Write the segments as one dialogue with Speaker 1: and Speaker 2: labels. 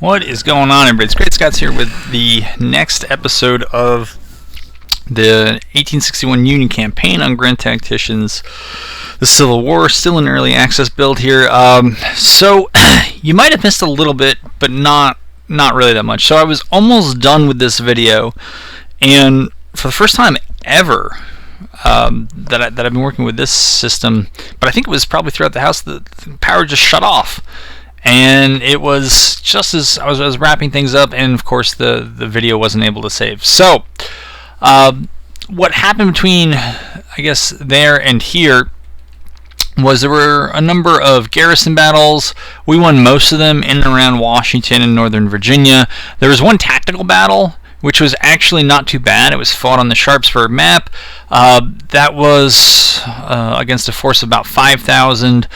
Speaker 1: What is going on, everybody? It's Great Scots here with the next episode of the 1861 Union campaign on Grand Tacticians, the Civil War. Still an early access build here. So you might have missed a little bit, but not really that much. So I was almost done with this video, and for the first time ever that I've been working with this system, but I think it was probably throughout the house, the power just shut off. And it was just as I was wrapping things up, and of course the video wasn't able to save. So what happened between, I guess, there and here was there were a number of garrison battles. We won most of them in and around Washington and Northern Virginia. There was one tactical battle, which was actually not too bad. It was fought on the Sharpsburg map. That was against a force of about 5,000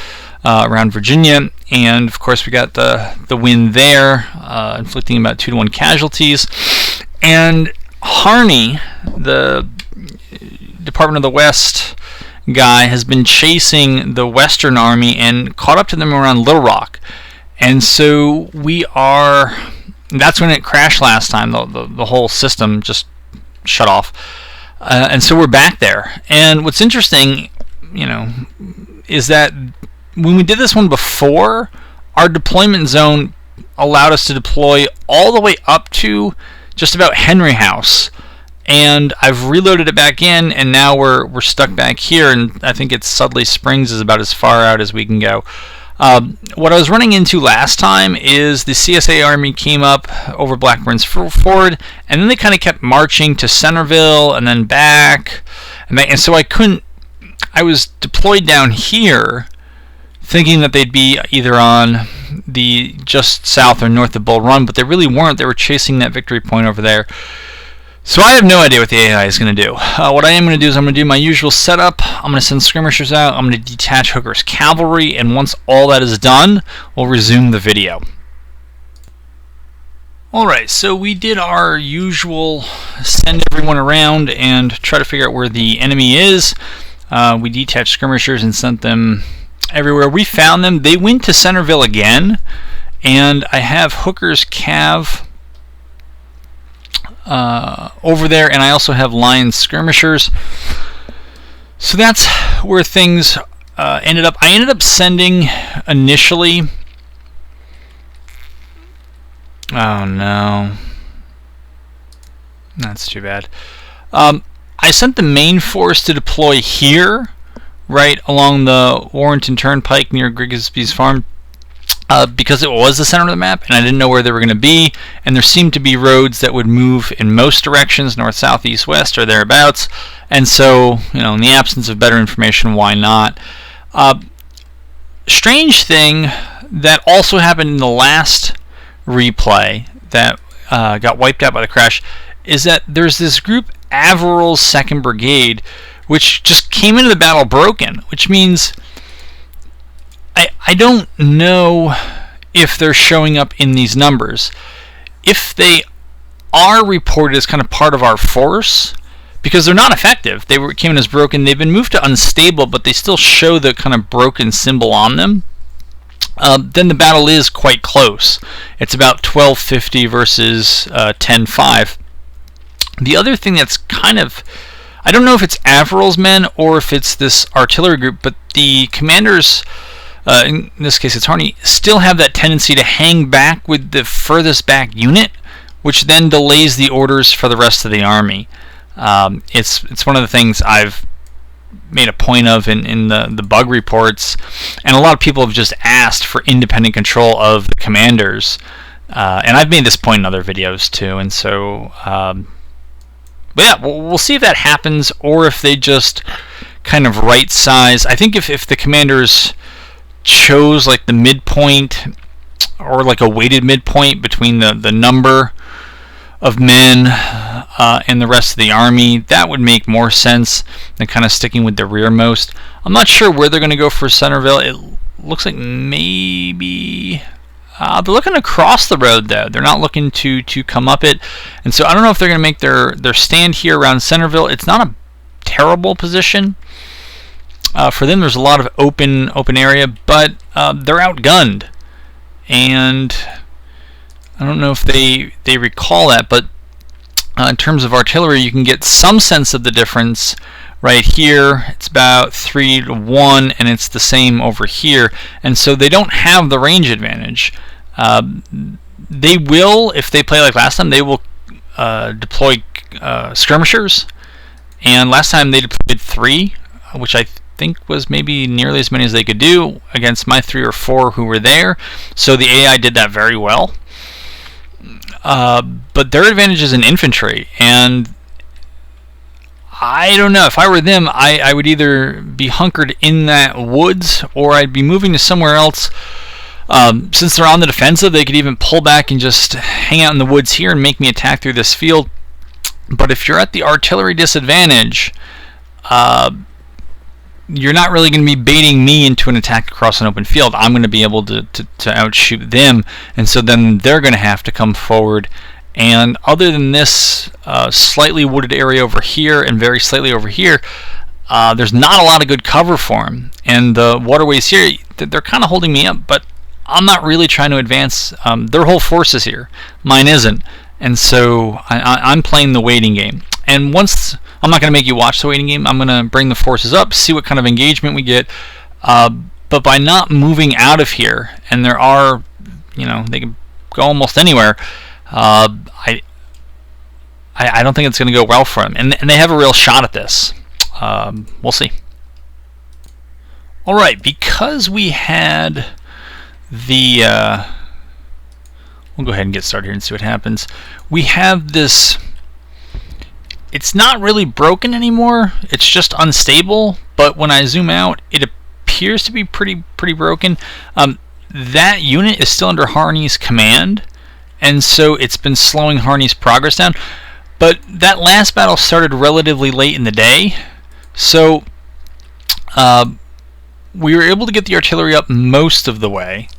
Speaker 1: around Virginia, and of course we got the win there, inflicting about 2-1 casualties. And Harney, the Department of the West guy, has been chasing the Western Army and caught up to them around Little Rock. And so that's when it crashed last time. The whole system just shut off. And so we're back there. And what's interesting, is that when we did this one before, our deployment zone allowed us to deploy all the way up to just about Henry House, and I've reloaded it back in, and now we're stuck back here, and I think it's Sudley Springs is about as far out as we can go. What I was running into last time is the CSA Army came up over Blackburn's Ford, and then they kind of kept marching to Centerville and then back, and so I was deployed down here thinking that they'd be either on the just south or north of Bull Run, but they really weren't. They were chasing that victory point over there. So I have no idea what the AI is going to do. What I am going to do is I'm going to do my usual setup. I'm going to send skirmishers out. I'm going to detach Hooker's cavalry, and once all that is done, we'll resume the video. Alright, so we did our usual send everyone around and try to figure out where the enemy is. We detached skirmishers and sent them everywhere. We found them. They went to Centerville again, and I have Hooker's cav over there, and I also have Lion's skirmishers. So that's where things ended up. I ended up sending initially. Oh no, that's too bad. I sent the main force to deploy here, right along the Warrenton Turnpike near Grigsby's Farm, because it was the center of the map, and I didn't know where they were going to be, and there seemed to be roads that would move in most directions, north, south, east, west, or thereabouts, and so, in the absence of better information, why not? Strange thing that also happened in the last replay that got wiped out by the crash is that there's this group, Averill's 2nd Brigade, which just came into the battle broken, which means I don't know if they're showing up in these numbers. If they are reported as kind of part of our force, because they're not effective, came in as broken, they've been moved to unstable, but they still show the kind of broken symbol on them, then the battle is quite close. It's about 1250 versus 10-5. The other thing that's kind of, I don't know if it's Averill's men or if it's this artillery group, but the commanders, in this case it's Harney, still have that tendency to hang back with the furthest back unit, which then delays the orders for the rest of the army. It's one of the things I've made a point of in the bug reports, and a lot of people have just asked for independent control of the commanders, and I've made this point in other videos too, and so but yeah, we'll see if that happens, or if they just kind of right size. I think if the commanders chose like the midpoint, or like a weighted midpoint between the number of men and the rest of the army, that would make more sense than kind of sticking with the rearmost. I'm not sure where they're going to go for Centerville. It looks like maybe they're looking across the road, though. They're not looking to come up it, and so I don't know if they're going to make their stand here around Centerville. It's not a terrible position for them. There's a lot of open area, but they're outgunned, and I don't know if they recall that, but in terms of artillery, you can get some sense of the difference. Right here, it's about 3-1, and it's the same over here. And so they don't have the range advantage. They will, if they play like last time, they will deploy skirmishers. And last time they deployed 3, which I think was maybe nearly as many as they could do against my 3 or 4 who were there. So the AI did that very well. But their advantage is in infantry, and I don't know. If I were them, I would either be hunkered in that woods, or I'd be moving to somewhere else. Since they're on the defensive, they could even pull back and just hang out in the woods here and make me attack through this field. But if you're at the artillery disadvantage, you're not really going to be baiting me into an attack across an open field. I'm going to be able to outshoot them, and so then they're going to have to come forward. And other than this slightly wooded area over here and very slightly over here, there's not a lot of good cover for them. And the waterways here, they're kind of holding me up, but I'm not really trying to advance. Their whole force is here. Mine isn't. And so I'm playing the waiting game. And once, I'm not going to make you watch the waiting game. I'm going to bring the forces up, see what kind of engagement we get. But by not moving out of here, and there are, they can go almost anywhere, I don't think it's going to go well for them. And they have a real shot at this. We'll see. Alright, because we had the... we'll go ahead and get started here and see what happens. We have this... It's not really broken anymore. It's just unstable. But when I zoom out, it appears to be pretty broken. That unit is still under Harney's command, and so it's been slowing Harney's progress down. But that last battle started relatively late in the day, so we were able to get the artillery up most of the way,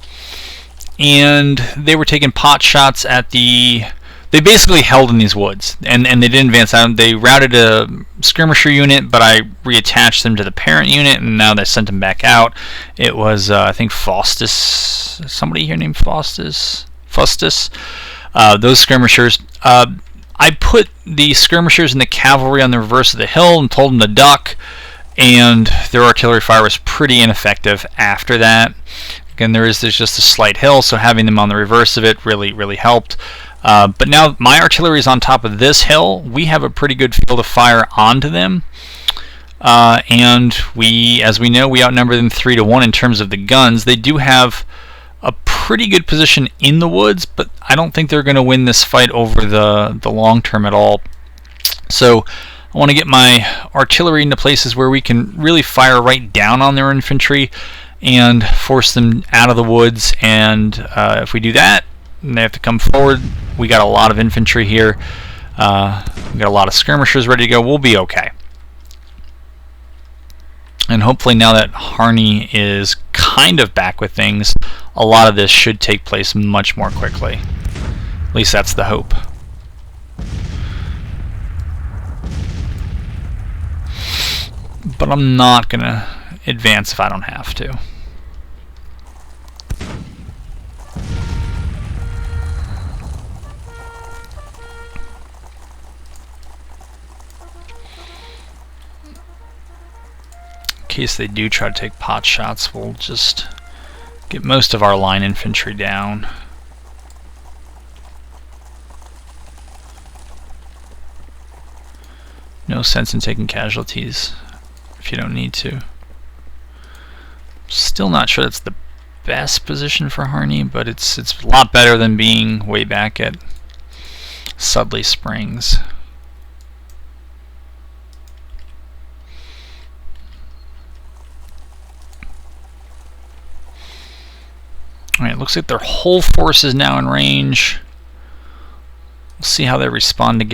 Speaker 1: and they were taking pot shots at the... They basically held in these woods, and they didn't advance out. They routed a skirmisher unit, but I reattached them to the parent unit, and now they sent them back out. It was, I think, Faustus, somebody here named Faustus, those skirmishers. I put the skirmishers and the cavalry on the reverse of the hill and told them to duck, and their artillery fire was pretty ineffective after that. Again, there's just a slight hill, so having them on the reverse of it really helped. But now my artillery is on top of this hill. We have a pretty good field of fire onto them. And as we know, we outnumber them 3-1 in terms of the guns. They do have a pretty good position in the woods, but I don't think they're going to win this fight over the long term at all. So I want to get my artillery into places where we can really fire right down on their infantry and force them out of the woods. And if we do that, they have to come forward. We got a lot of infantry here. We got a lot of skirmishers ready to go. We'll be okay. And hopefully now that Harney is kind of back with things, a lot of this should take place much more quickly. At least that's the hope. But I'm not going to advance if I don't have to. In case they do try to take pot shots, we'll just get most of our line infantry down. No sense in taking casualties if you don't need to. Still not sure that's the best position for Harney, but it's a lot better than being way back at Sudley Springs. Alright, looks like their whole force is now in range. We'll see how they respond to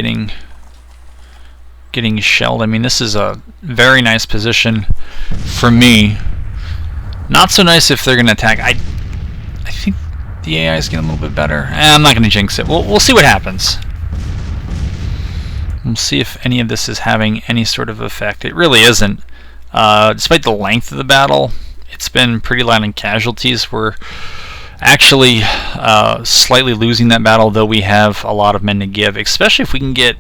Speaker 1: getting shelled. I mean, this is a very nice position for me. Not so nice if they're going to attack. I think the AI is getting a little bit better. I'm not going to jinx it. We'll see what happens. We'll see if any of this is having any sort of effect. It really isn't. Despite the length of the battle, it's been pretty light on casualties. We're Actually, slightly losing that battle, though we have a lot of men to give, especially if we can get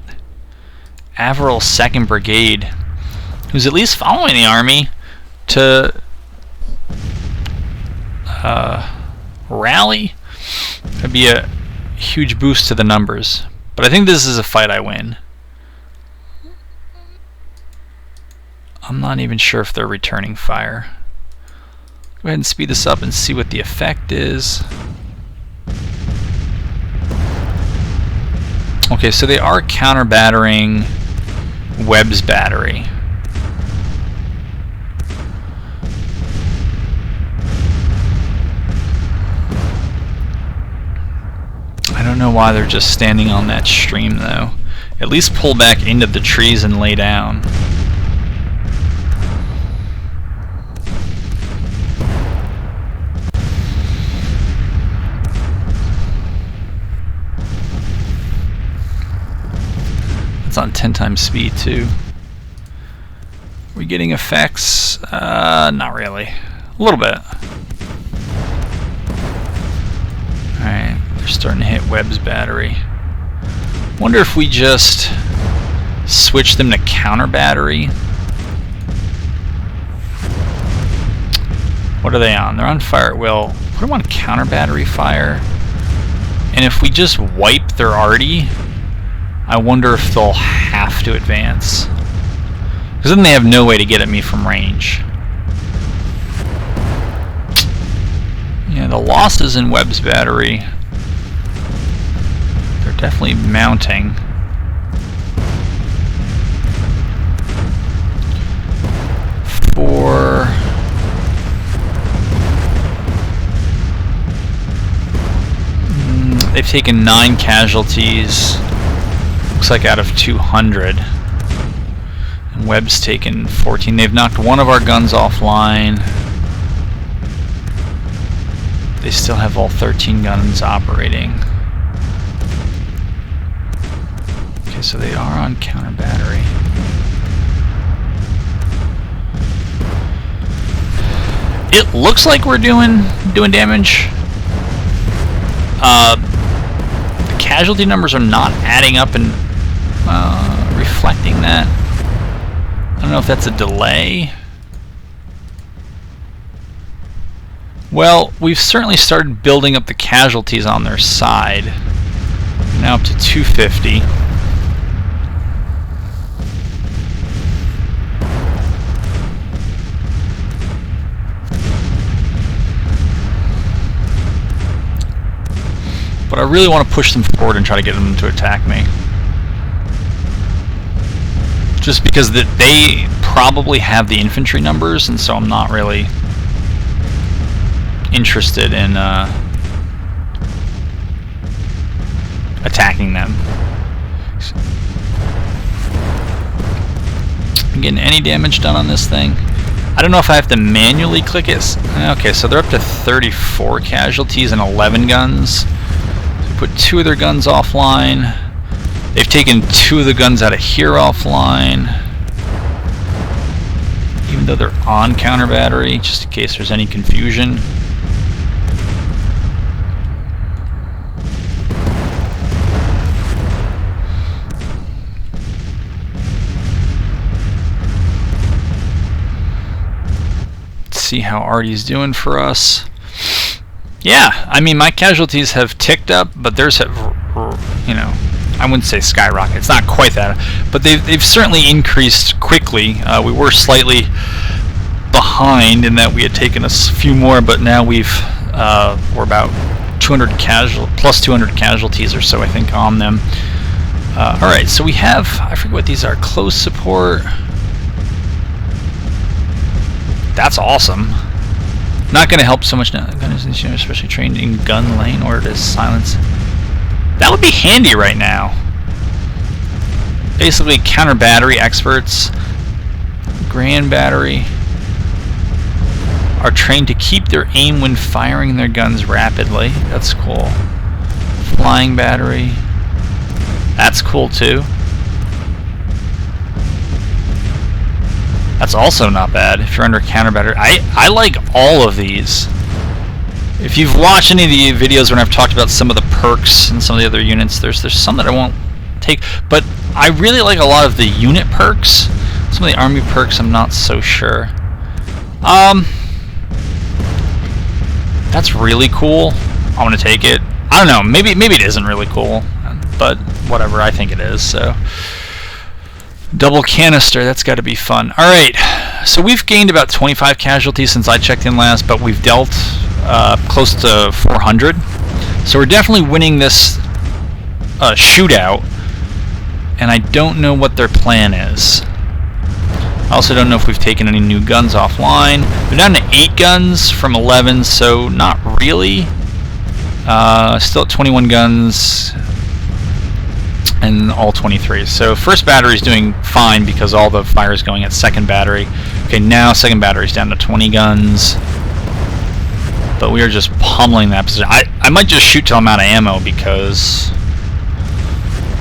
Speaker 1: Averil's 2nd Brigade, who's at least following the army, to rally. That'd be a huge boost to the numbers. But I think this is a fight I win. I'm not even sure if they're returning fire. Go ahead and speed this up and see what the effect is. Okay, so they are counter-battering Webb's battery. I don't know why they're just standing on that stream, though. At least pull back into the trees and lay down. On 10 times speed too. Are we getting effects? Not really. A little bit. Alright, they're starting to hit Webb's battery. Wonder if we just switch them to counter battery. What are they on? They're on fire at will. Put them on counter battery fire. And if we just wipe their arty, I wonder if they'll have to advance. Because then they have no way to get at me from range. Yeah, the losses in Webb's battery, they're definitely mounting. They've taken 9 casualties. Looks like out of 200. And Webb's taken 14. They've knocked one of our guns offline. They still have all 13 guns operating. Okay, so they are on counter battery. It looks like we're doing damage. The casualty numbers are not adding up and reflecting that. I don't know if that's a delay. Well, we've certainly started building up the casualties on their side. We're now up to 250. But I really want to push them forward and try to get them to attack me. Just because they probably have the infantry numbers, and so I'm not really interested in attacking them. I'm getting any damage done on this thing. I don't know if I have to manually click it. Okay, so they're up to 34 casualties and 11 guns. Put 2 of their guns offline. They've taken 2 of the guns out of here offline. Even though they're on counter battery, just in case there's any confusion. Let's see how Artie's doing for us. Yeah, I mean, my casualties have ticked up, but theirs have, you know, I wouldn't say skyrocket. It's not quite that, but they've certainly increased quickly. We were slightly behind in that we had taken a few more, but now we're about 200 plus 200 casualties or so, I think, on them. All right, so we have, I forget what these are, close support. That's awesome. Not going to help so much now. Especially trained in gun lane order to silence. That would be handy right now. Basically, counter battery experts, grand battery, are trained to keep their aim when firing their guns rapidly. That's cool. Flying battery. That's cool too. That's also not bad if you're under counter battery. I like all of these. If you've watched any of the videos when I've talked about some of the perks and some of the other units, there's some that I won't take, but I really like a lot of the unit perks. Some of the army perks I'm not so sure. That's really cool. I want to take it. I don't know, maybe it isn't really cool, but whatever, I think it is. So double canister, that's got to be fun. Alright, so we've gained about 25 casualties since I checked in last, but we've dealt close to 400. So we're definitely winning this shootout, and I don't know what their plan is. I also don't know if we've taken any new guns offline. We're down to 8 guns from 11, so not really. Still at 21 guns and all 23. So first battery's doing fine because all the fire is going at second battery. Okay, now second battery's down to 20 guns. But we are just pummeling that position. I might just shoot till I'm out of ammo, because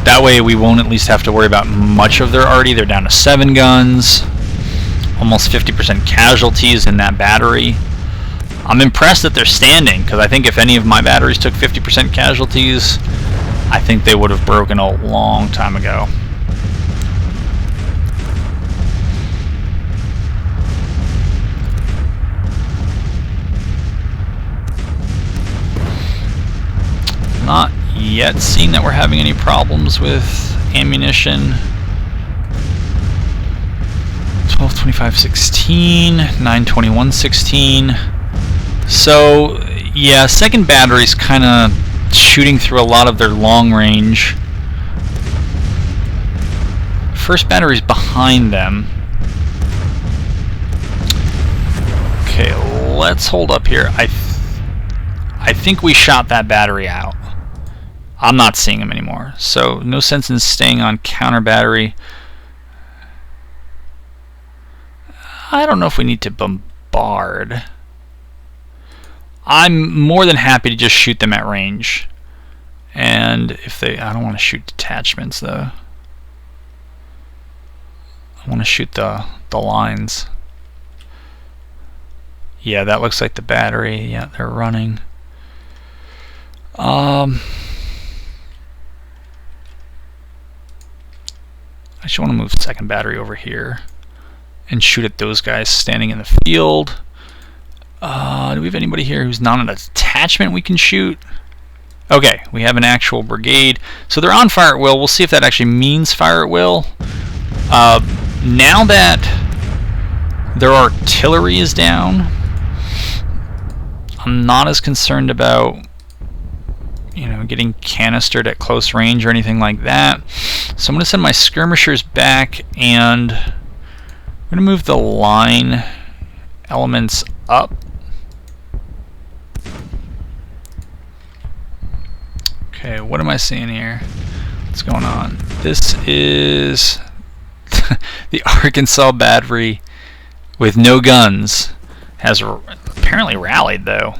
Speaker 1: that way we won't at least have to worry about much of their arty. They're down to 7 guns. Almost 50% casualties in that battery. I'm impressed that they're standing, because I think if any of my batteries took 50% casualties, I think they would have broken a long time ago. Not yet seeing that we're having any problems with ammunition. 12, 25, 16, 9, 21, 16. So, yeah, second battery's kind of shooting through a lot of their long range. First battery's behind them. Okay, let's hold up here. I think we shot that battery out. I'm not seeing him anymore, so no sense in staying on counter battery. I don't know if we need to bombard. I'm more than happy to just shoot them at range. And if they... I don't want to shoot detachments, though. I want to shoot the lines. Yeah, that looks like the battery. Yeah, they're running. I just want to move second battery over here and shoot at those guys standing in the field. Do we have anybody here who's not on a detachment we can shoot? Okay, we have an actual brigade. So they're on fire at will. We'll see if that actually means fire at will. Now that their artillery is down, I'm not as concerned about, you know, getting canistered at close range or anything like that. So I'm going to send my skirmishers back, and I'm going to move the line elements up. Okay, what am I seeing here? What's going on? This is the Arkansas battery with no guns. Has apparently rallied, though.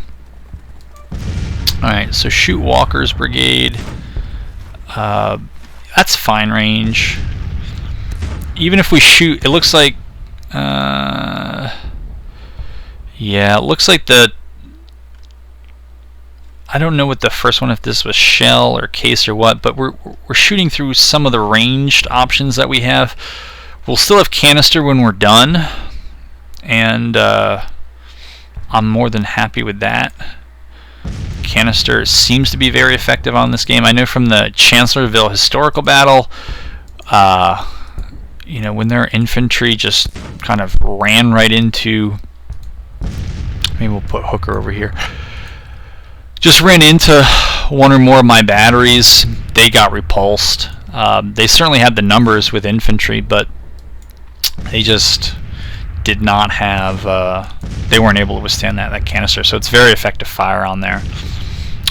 Speaker 1: Alright, so shoot Walker's brigade. That's fine range. Even if we shoot, it looks like... yeah, it looks like the... I don't know what the first one, if this was shell or case or what, but we're shooting through some of the ranged options that we have. We'll still have canister when we're done, and I'm more than happy with that. Canister seems to be very effective on this game. I know from the Chancellorsville historical battle, you know, when their infantry just kind of ran right into... Maybe we'll put Hooker over here. Just ran into one or more of my batteries. They got repulsed. They certainly had the numbers with infantry, but they just did not have... they weren't able to withstand that canister, so it's very effective fire on there.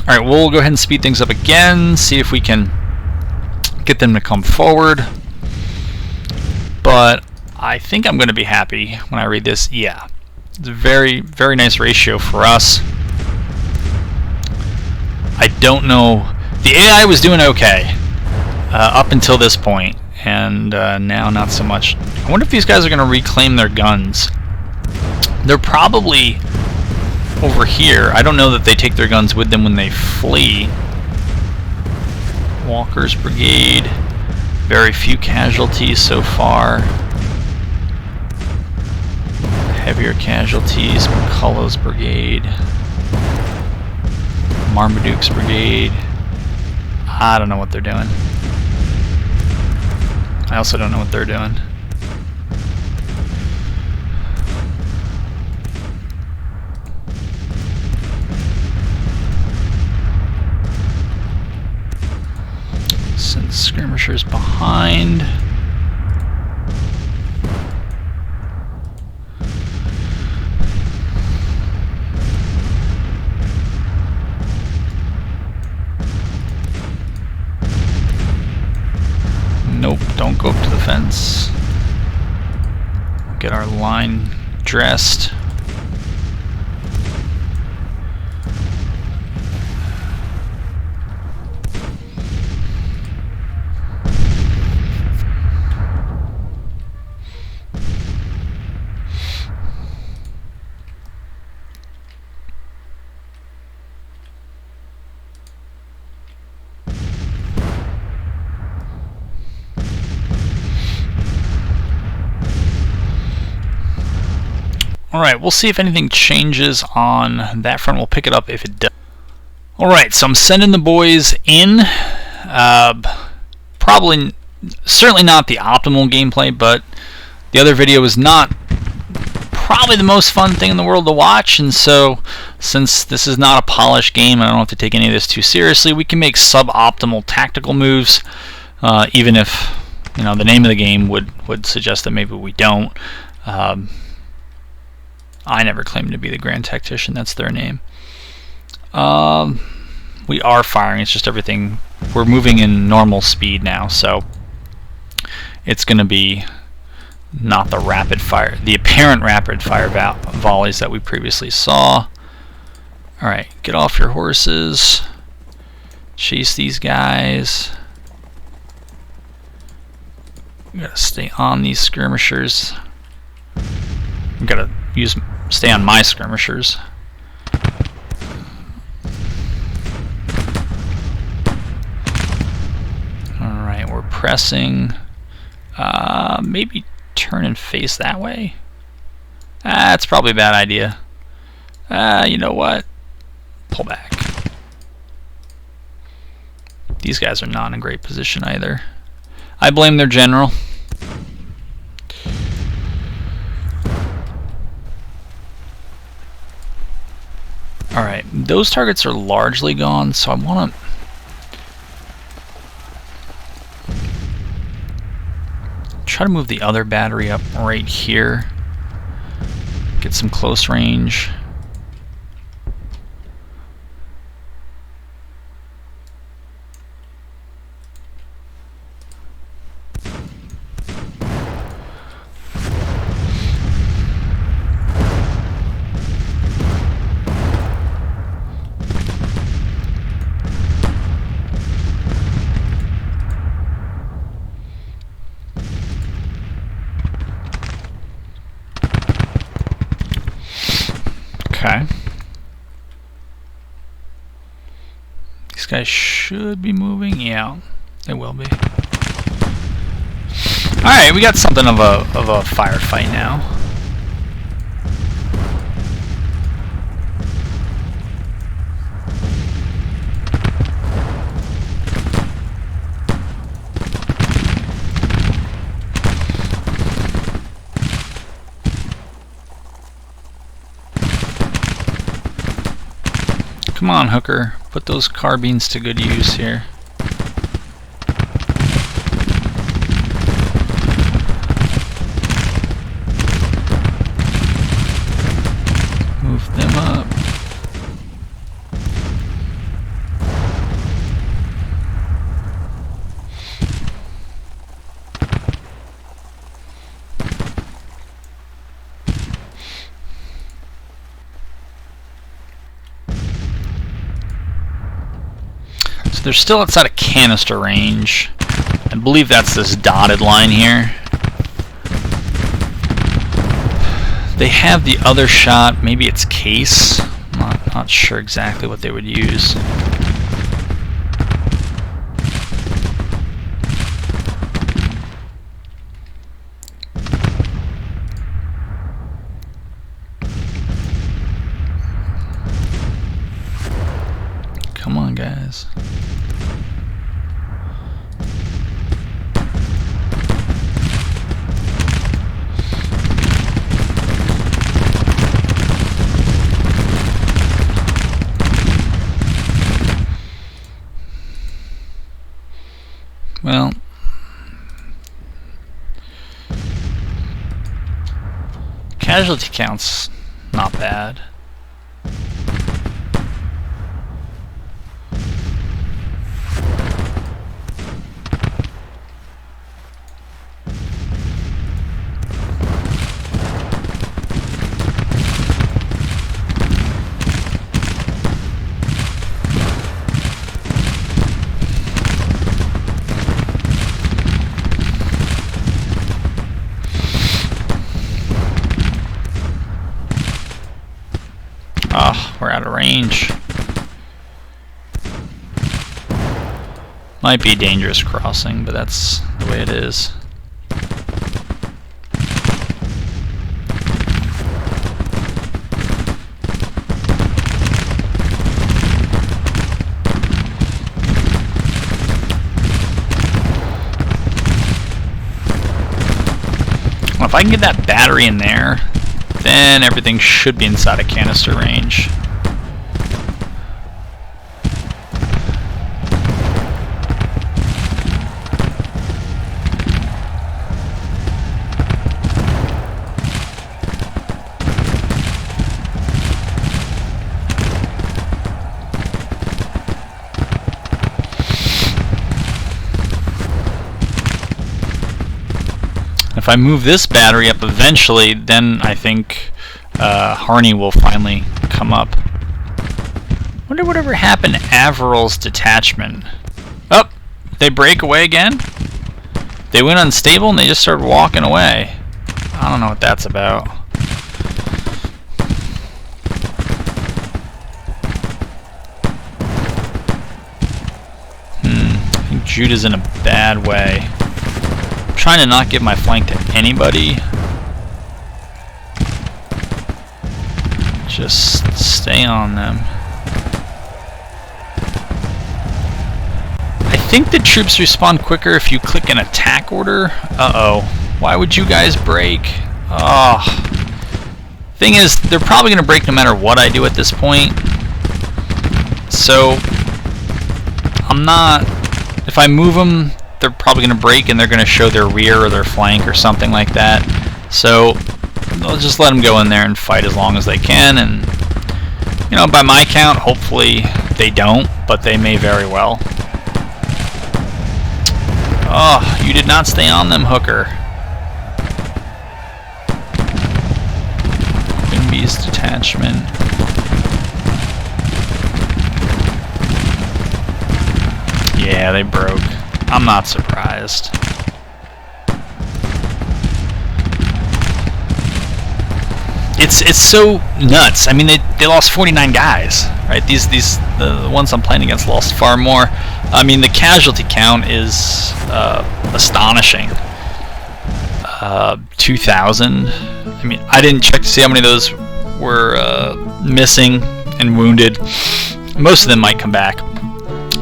Speaker 1: Alright, we'll go ahead and speed things up again, see if we can get them to come forward. But I think I'm going to be happy when I read this. Yeah, it's a very, very nice ratio for us. I don't know. The AI was doing okay up until this point, and now not so much. I wonder if these guys are going to reclaim their guns. They're probably over here. I don't know that they take their guns with them when they flee. Walker's Brigade. Very few casualties so far. Heavier casualties. McCullough's Brigade. Marmaduke's Brigade. I don't know what they're doing. I also don't know what they're doing. Send skirmishers behind. Nope, don't go up to the fence. Get our line dressed. Alright, we'll see if anything changes on that front. We'll pick it up if it does. Alright, so I'm sending the boys in. Certainly not the optimal gameplay, but the other video was not probably the most fun thing in the world to watch, and so since this is not a polished game and I don't have to take any of this too seriously, we can make suboptimal tactical moves, even if the name of the game would suggest that maybe we don't. I never claimed to be the Grand Tactician, that's their name. We are firing, it's just everything, we're moving in normal speed now, so it's going to be not the rapid fire, the apparent rapid fire volleys that we previously saw. Alright, get off your horses, chase these guys. We gotta stay on these skirmishers. We gotta stay on my skirmishers. Alright, we're pressing. Maybe turn and face that way. That's probably a bad idea. You know what? Pull back. These guys are not in a great position either. I blame their general. Alright, those targets are largely gone, so I want to try to move the other battery up right here. Get some close range. Okay. These guys should be moving. Yeah, they will be. Alright, we got something of a firefight now. Come on, Hooker. Put those carbines to good use here. Move them up. They're still outside of canister range. I believe that's this dotted line here. They have the other shot, maybe it's Case. Not sure exactly what they would use. Come on, guys. Well, casualty count's not bad. Oh, we're out of range. Might be a dangerous crossing, but that's the way it is. Well, if I can get that battery in there, then everything should be inside of canister range. If I move this battery up eventually, then I think Harney will finally come up. Wonder whatever happened to Averil's detachment. Oh, they break away again? They went unstable and they just started walking away. I don't know what that's about. I think Judah's in a bad way. Trying to not give my flank to anybody. Just stay on them. I think the troops respawn quicker if you click an attack order. Uh-oh. Why would you guys break? Oh. Thing is, they're probably going to break no matter what I do at this point. So, I'm not... If I move them, they're probably going to break and they're going to show their rear or their flank or something like that. So I'll just let them go in there and fight as long as they can, and you know, by my count, hopefully they don't, but they may very well. Oh, you did not stay on them, Hooker. Quimby's detachment. Yeah, they broke. I'm not surprised. It's so nuts. I mean, they lost 49 guys, right? The ones I'm playing against lost far more. I mean, the casualty count is astonishing. 2,000. I mean, I didn't check to see how many of those were missing and wounded. Most of them might come back.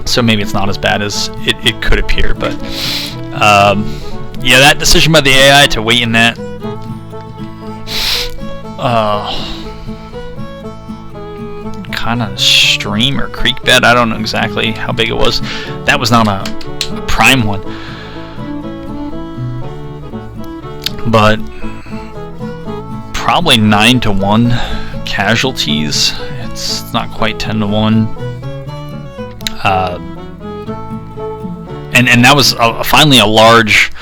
Speaker 1: So maybe it's not as bad as it could appear, but yeah, that decision by the AI to wait in that kind of stream or creek bed, I don't know exactly how big it was. That was not a prime one, but probably 9-to-1 casualties. It's not quite 10-to-1. And that was finally a large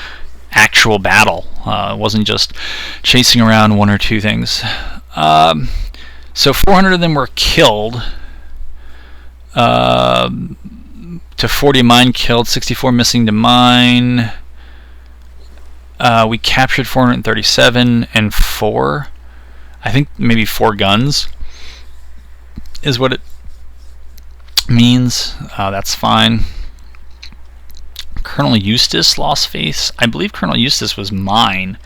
Speaker 1: actual battle. It wasn't just chasing around one or two things. So 400 of them were killed. To 40 mine killed, 64 missing to mine. We captured 437 and 4. I think maybe 4 guns. is what it means. That's fine. Colonel Eustace lost face. I believe Colonel Eustace was mine.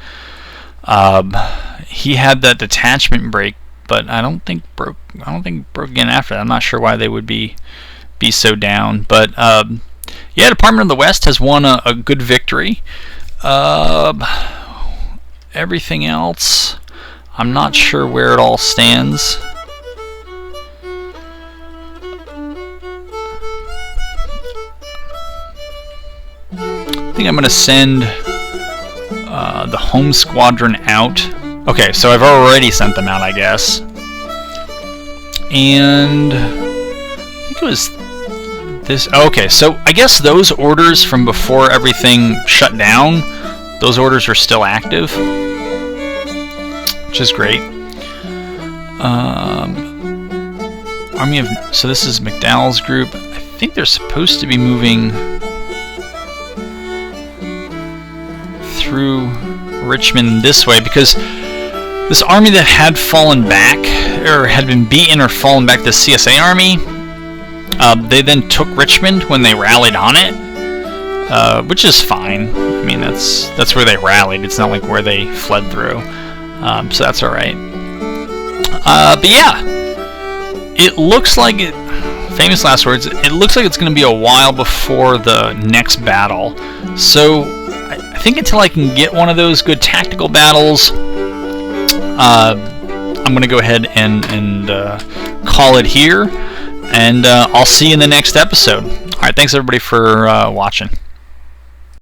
Speaker 1: He had that detachment break, but I don't think broke again after that. I'm not sure why they would be so down. But yeah, Department of the West has won a good victory. Everything else, I'm not sure where it all stands. I think I'm going to send the home squadron out. Okay, so I've already sent them out, I guess. And I think it was this. Okay, so I guess those orders from before everything shut down, those orders are still active, which is great. Army of, so this is McDowell's group. I think they're supposed to be moving through Richmond this way, because this army that had fallen back, or had been beaten or fallen back, the CSA army, they then took Richmond when they rallied on it, which is fine. I mean, that's where they rallied. It's not like where they fled through, so that's all right. But yeah, it looks like it. Famous last words. It looks like it's going to be a while before the next battle. So I think until I can get one of those good tactical battles, I'm going to go ahead and call it here, and I'll see you in the next episode. Alright, thanks everybody for watching.